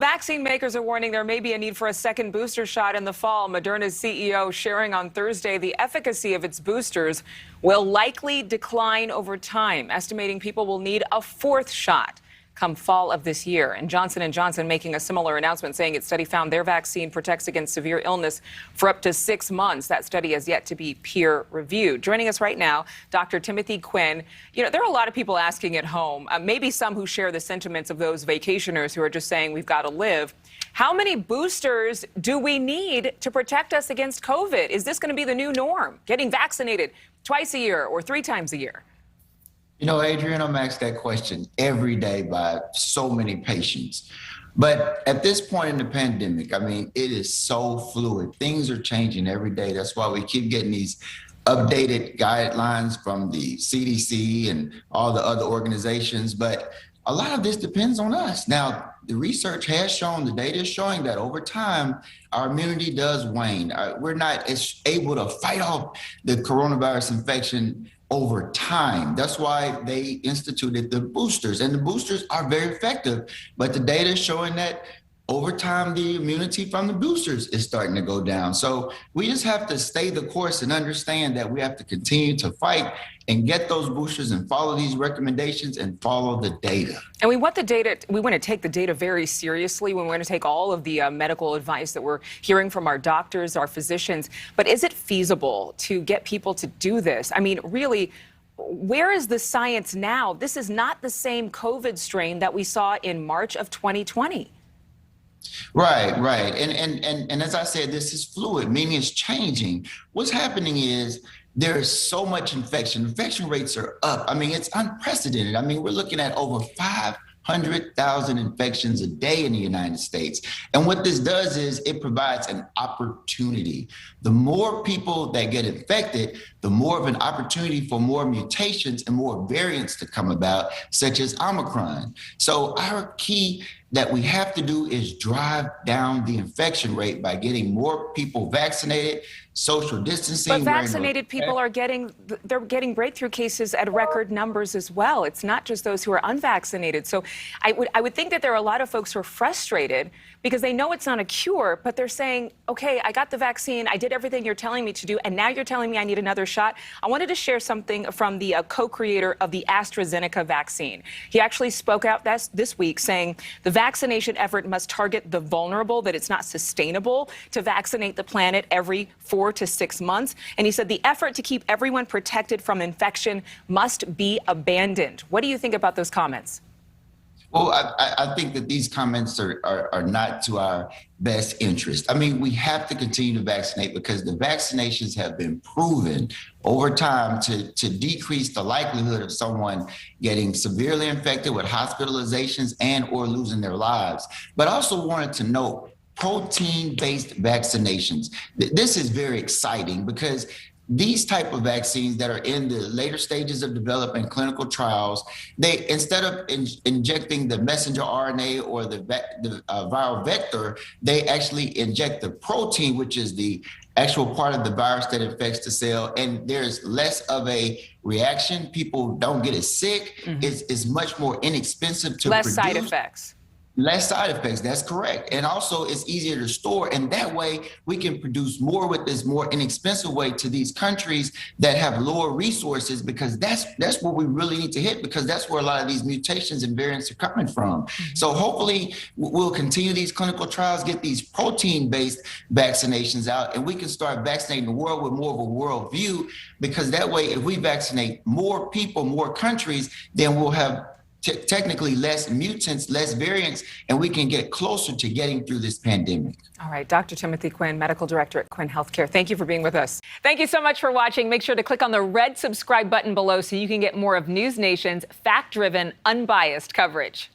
Vaccine makers are warning there may be a need for a second booster shot in the fall. Moderna's CEO sharing on Thursday the efficacy of its boosters will likely decline over time, estimating people will need a fourth shot come fall of this year. And Johnson & Johnson making a similar announcement, saying its study found their vaccine protects against severe illness for up to 6 months. That study has yet to be peer reviewed. Joining us right now, Dr. Timothy Quinn. You know, there are a lot of people asking at home, maybe some who share the sentiments of those vacationers who are just saying we've got to live. How many boosters do we need to protect us against COVID? Is this going to be the new norm, getting vaccinated twice a year or 3 times a year? You know, Adrienne, I'm asked that question every day by so many patients. But at this point in the pandemic, I mean, it is so fluid. Things are changing every day. That's why we keep getting these updated guidelines from the CDC and all the other organizations. But a lot of this depends on us. Now, the research has shown, the data is showing that over time, our immunity does wane. We're not as able to fight off the coronavirus infection over time. That's why they instituted the boosters, and the boosters are very effective, but the data is showing that over time, the immunity from the boosters is starting to go down. So we just have to stay the course and understand that we have to continue to fight and get those boosters and follow these recommendations and follow the data. And we want the data, we want to take the data very seriously. We want to take all of the medical advice that we're hearing from our doctors, our physicians. But is it feasible to get people to do this? I mean, really, where is the science now? This is not the same COVID strain that we saw in March of 2020. Right. And as I said, this is fluid, meaning it's changing. What's happening is there is so much infection. Infection rates are up. I mean, it's unprecedented. I mean, we're looking at over 500,000 infections a day in the United States. And what this does is it provides an opportunity. The more people that get infected, the more of an opportunity for more mutations and more variants to come about, such as Omicron. So our key that we have to do is drive down the infection rate by getting more people vaccinated, social distancing. But vaccinated people are getting breakthrough cases at record numbers as well. It's not just those who are unvaccinated. So I would think that there are a lot of folks who are frustrated because they know it's not a cure, but they're saying, okay, I got the vaccine, I did everything you're telling me to do, and now you're telling me I need another shot. I wanted to share something from the co-creator of the AstraZeneca vaccine. He actually spoke out this week saying the vaccination effort must target the vulnerable, that it's not sustainable to vaccinate the planet every 4 to 6 months. And he said the effort to keep everyone protected from infection must be abandoned. What do you think about those comments? Well, I think that these comments are not to our best interest. I mean, we have to continue to vaccinate because the vaccinations have been proven over time to decrease the likelihood of someone getting severely infected with hospitalizations and or losing their lives. But I also wanted to note protein-based vaccinations. This is very exciting because these type of vaccines that are in the later stages of development, clinical trials, they, instead of injecting the messenger RNA or the viral vector, they actually inject the protein, which is the actual part of the virus that infects the cell. And there's less of a reaction. People don't get as sick. Mm-hmm. It's much more inexpensive to produce. Less side effects. Less side effects, that's correct. And also it's easier to store. And that way we can produce more with this more inexpensive way to these countries that have lower resources, because that's what we really need to hit, because that's where a lot of these mutations and variants are coming from. Mm-hmm. So hopefully we'll continue these clinical trials, get these protein-based vaccinations out, and we can start vaccinating the world with more of a world view, because that way, if we vaccinate more people, more countries, then we'll have technically less mutants, less variants, and we can get closer to getting through this pandemic. All right, Dr. Timothy Quinn, Medical Director at Quinn Healthcare. Thank you for being with us. Thank you so much for watching. Make sure to click on the red subscribe button below so you can get more of NewsNation's fact-driven, unbiased coverage.